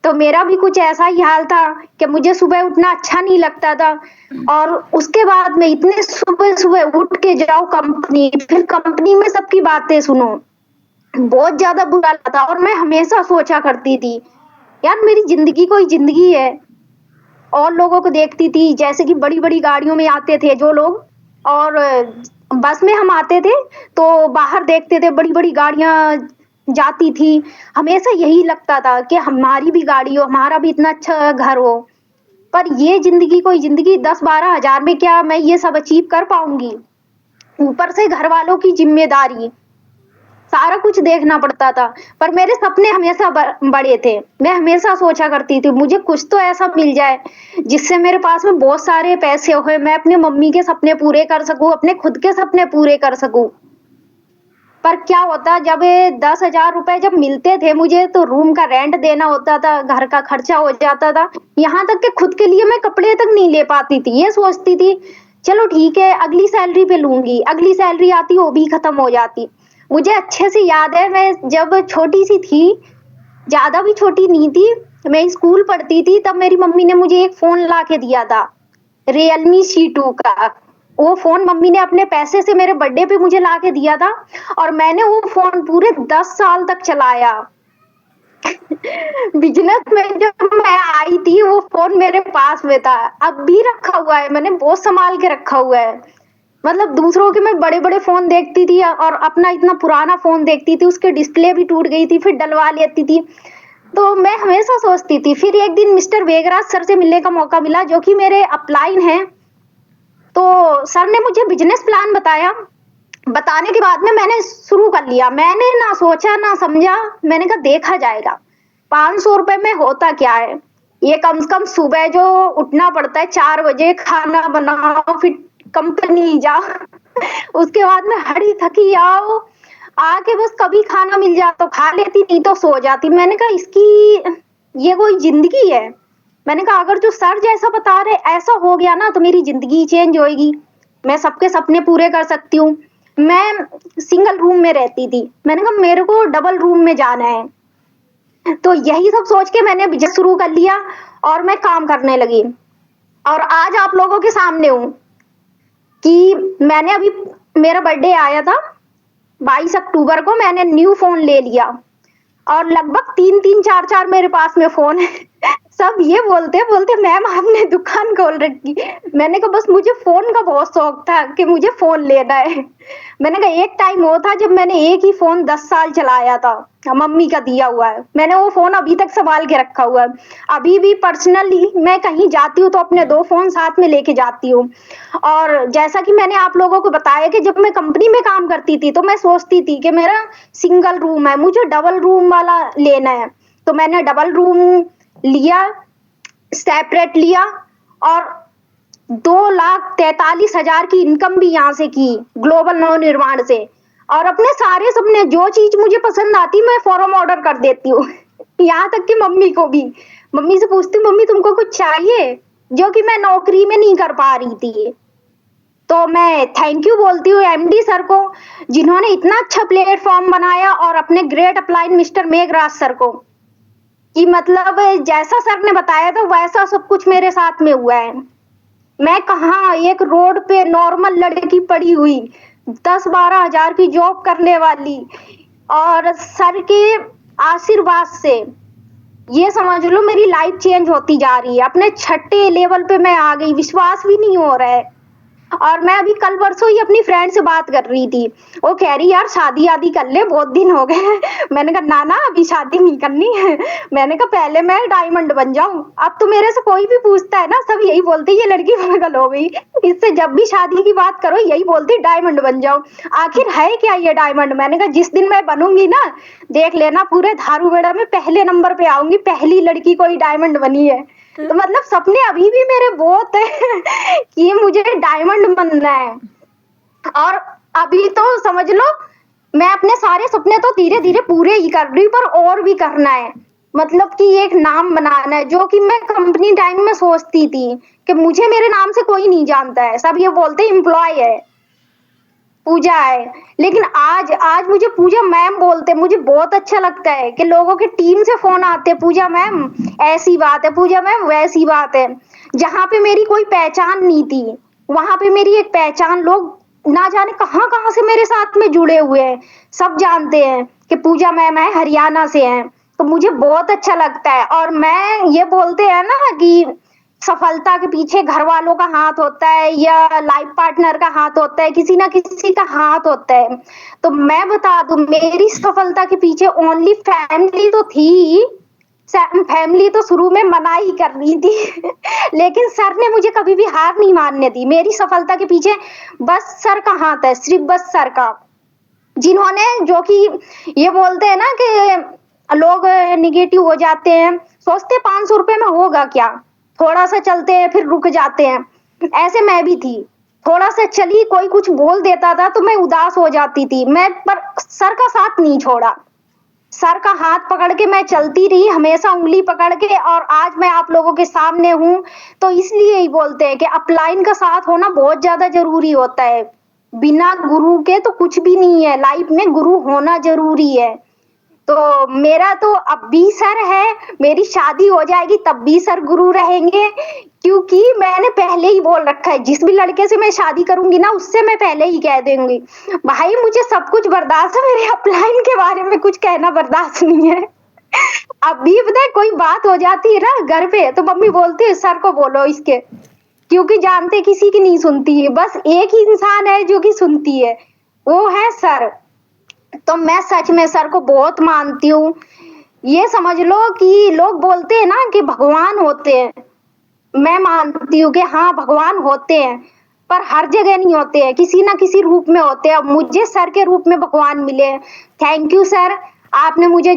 तो मेरा भी कुछ ऐसा ही हाल था कि मुझे सुबह उठना अच्छा नहीं लगता था और उसके बाद में इतने सुबह-सुबह उठ के जाओ कंपनी, फिर कंपनी में सबकी बातें सुनो। बहुत ज़्यादा बुरा लगा और मैं हमेशा सोचा करती थी, यार मेरी ज़िंदगी कोई ज़िंदगी है। और लोगों को देखती थी जैसे कि बड़ी-बड़ी गाड़ियों में आते थे जो लोग और बस में हम आते थे, तो बाहर देखते थे बड़ी-बड़ी गाड़ियाँ जाती थी। हमेशा यही लगता था कि हमारी भी गाड़ी हो, हमारा भी इतना अच्छा घर हो। पर ये ज़िंदगी कोई ज़िंदगी 10-12 हज़ार में क्या मैं ये सब अचीव कर पाऊँगी? ऊपर से घरवालों की ज़िम्मेदारी, सारा कुछ देखना पड़ता था, पर मेरे सपने हमेशा बड़े थे। मैं हमेशा सोचा करती थी मुझे कुछ तो ऐसा मिल जाए, जिससे मेरे पास में बहुत सारे पैसे होए, मैं अपनी मम्मी के सपने पूरे कर सकूँ, अपने खुद के सपने पूरे कर सकूँ। पर क्या होता जब 10,000 रुपए जब मिलते थे मुझे तो रूम का रेंट देना होता था, घर का खर्चा हो जाता था। यहाँ तक कि खुद के लिए मैं कपड़े तक नहीं ले पाती थी। ये सोचती थी, चलो ठीक है अगली सैलरी पे लूँगी, अगली सैलरी आती वो भी खत्म हो जाती। मुझे अच्छे से याद है मैं जब छोटी-सी थी, ज़्यादा भी छोटी नहीं थी, मैं स्कूल पढ़ती थी तब मेरी मम्मी ने मुझे एक फ़ोन ला के दिया था, रियलमी C2 का। वो फ़ोन मम्मी ने अपने पैसे से मेरे बर्थडे पे मुझे ला के दिया था और मैंने वो फ़ोन पूरे 10 साल तक चलाया। बिज़नेस में जब मैं आई थी वो फ़ोन मेरे पास में था, अब भी रखा हुआ है, मैंने बहुत सँभाल के रखा हुआ है। मतलब दूसरों के मैं बड़े-बड़े फ़ोन देखती थी और अपना इतना पुराना फ़ोन देखती थी, उसकी डिस्प्ले भी टूट गई थी, फिर डलवा लेती थी। तो मैं हमेशा सोचती थी, फिर एक दिन मिस्टर वेगराज सर से मिलने का मौका मिला जो कि मेरे अपलाइन हैं। तो सर ने मुझे बिज़नेस प्लान बताया, बताने के बाद में मैंने शुरू कर लिया। मैंने ना सोचा ना समझा, मैंने कहा देखा जाएगा। ₹500 में होता क्या है? ये कम से कम सुबह जो उठना पड़ता है 4 बजे खाना बनाओ, फिर कंपनी जाओ। उसके बाद में हड़ी थकी आओ, आके बस कभी खाना मिल जाए तो खा लेती, नहीं तो सो जाती। मैंने कहा इसकी ये कोई ज़िंदगी है? मैंने कहा अगर जो सर जैसा बता रहे ऐसा हो गया ना तो मेरी ज़िंदगी चेंज होएगी। मैं सबके सपने पूरे कर सकती हूँ। मैं सिंगल रूम में रहती थी। मैंने कहा मेरे को डबल रूम में जाना है। तो यही सब सोच के मैंने बिज़नेस शुरू कर लिया और मैं काम करने लगी। और आज आप लोगों के सामने हूँ कि मैंने अभी मेरा बर्थडे आया था 22 अक्टूबर को मैंने न्यू फ़ोन ले लिया और लगभग 3-3 4-4 मेरे पास में फ़ोन है। सब ये बोलते मैम आपने दुकान खोल रखी। मैंने कहा बस मुझे फ़ोन का बहुत शौक था कि मुझे फ़ोन लेना है। मैंने कहा एक टाइम वो था जब मैंने एक ही फ़ोन 10 साल चलाया था, मम्मी का दिया हुआ है। मैंने वो फ़ोन अभी तक सँभाल के रखा हुआ है। अभी भी पर्सनली मैं कहीं जाती हूँ तो अपने 2 फ़ोन साथ में लेके जाती हूँ। और जैसा कि मैंने आप लोगों को बताया कि जब मैं कंपनी में काम करती थी तो मैं सोचती थी कि मेरा सिंगल रूम है, मुझे डबल रूम वाला लेना है। तो मैंने डबल रूम लिया, सेपरेट लिया और 2,43,000 की इनकम भी यहाँ से की, ग्लोबल नवनिर्माण से। और अपने सारे सपने जो चीज़ मुझे पसंद आती मैं फ़ौरन ऑर्डर कर देती हूँ। यहाँ तक कि मम्मी को भी। मम्मी से पूछती हूँ मम्मी तुमको कुछ चाहिए? जो कि मैं नौकरी में नहीं कर पा रही थी। तो मैं थैंक यू बोलती हूँ एमडी सर को, जिन्होंने इतना अच्छा प्लेटफ़ॉर्म बनाया और अपने great upline mister Meghraj sir को, कि मतलब जैसा सर ने बताया था वैसा सब कुछ मेरे साथ में हुआ है। मैं कहाँ एक रोड पे नॉर्मल लड़की पड़ी हुई, 10-12 हज़ार की जॉब करने वाली और सर के आशीर्वाद से ये समझ लो मेरी लाइफ चेंज होती जा रही है। अपने छठे लेवल पे मैं आ गई, विश्वास भी नहीं हो रहा है। और मैं अभी कल परसों ही अपनी फ्रेंड से बात कर रही थी, वो कह रही यार शादी आदि कर ले बहुत दिन हो गए। मैंने कहा ना ना अभी शादी नहीं करनी है। मैंने कहा पहले मैं डायमंड बन जाऊं। अब तो मेरे से कोई भी पूछता है ना सब यही बोलते ये लड़की पागल हो गई, इससे जब भी शादी की बात करो यही बोलती डायमंड बन जाओ। आखिर है क्या ये डायमंड? मैंने कहा जिस दिन मैं बनूंगी ना देख लेना पूरे धारूबेड़ा में पहले नंबर पे आऊंगी, पहली लड़की कोई डायमंड बनी है। तो मतलब सपने अभी भी मेरे बहुत है कि मुझे डायमंड बनना है। और अभी तो समझ लो मैं अपने सारे सपने तो धीरे धीरे पूरे ही कर रही हूँ पर और भी करना है। मतलब कि एक नाम बनाना है जो कि मैं कंपनी टाइम में सोचती थी कि मुझे मेरे नाम से कोई नहीं जानता है, सब ये बोलते एम्प्लॉय है। पूजा है। लेकिन आज आज मुझे पूजा मैम बोलते, मुझे बहुत अच्छा लगता है कि लोगों की टीम से फोन आते हैं, पूजा मैम ऐसी बात है, पूजा मैम वैसी बात है। जहाँ पे मेरी कोई पहचान नहीं थी, वहां पे मेरी एक पहचान, लोग ना जाने कहाँ कहाँ से मेरे साथ में जुड़े हुए हैं। सब जानते हैं कि पूजा मैम है, हरियाणा से हैं। तो मुझे बहुत अच्छा लगता है। और मैं ये बोलते हैं ना कि सफलता के पीछे घर वालों का हाथ होता है या लाइफ पार्टनर का हाथ होता है, किसी ना किसी का हाथ होता है। तो मैं बता दूं, मेरी सफलता के पीछे ओनली फैमिली तो थी ही। फैमिली तो शुरू में मना ही कर रही थी लेकिन सर ने मुझे कभी भी हार नहीं मानने दी। मेरी सफलता के पीछे बस सर का हाथ है, सिर्फ बस सर का। जिन्होंने, जो कि ये बोलते हैं ना कि लोग निगेटिव हो जाते हैं, सोचते 500 रुपए में होगा क्या, थोड़ा सा चलते हैं फिर रुक जाते हैं। ऐसे मैं भी थी, थोड़ा सा चली, कोई कुछ बोल देता था तो मैं उदास हो जाती थी मैं, पर सर का साथ नहीं छोड़ा। सर का हाथ पकड़ के मैं चलती रही, हमेशा उंगली पकड़ के। और आज मैं आप लोगों के सामने हूँ। तो इसलिए ही बोलते हैं कि अपलाइन का साथ होना बहुत ज्यादा जरूरी होता है। बिना गुरु के तो कुछ भी नहीं है, लाइफ में गुरु होना जरूरी है। तो मेरा तो अब भी सर है, मेरी शादी हो जाएगी तब भी सर गुरु रहेंगे। क्योंकि मैंने पहले ही बोल रखा है, जिस भी लड़के से मैं शादी करूंगी ना, उससे मैं पहले ही कह दूंगी भाई मुझे सब कुछ बर्दाश्त है, मेरे अपलाइन के बारे में कुछ कहना बर्दाश्त नहीं है। अभी पता है कोई बात हो जाती है ना घर पे, तो मम्मी बोलती है सर को बोलो इसके, क्योंकि जानते किसी की नहीं सुनती है, बस एक ही इंसान है जो कि सुनती है, वो है सर। तो मैं सच में सर को बहुत मानती हूँ। ये समझ लो कि लोग बोलते हैं ना कि भगवान होते हैं, मैं मानती हूँ कि हाँ भगवान होते हैं, पर हर जगह नहीं होते हैं, किसी ना किसी रूप में होते हैं। अब मुझे सर के रूप में भगवान मिले। थैंक यू सर, आपने मुझे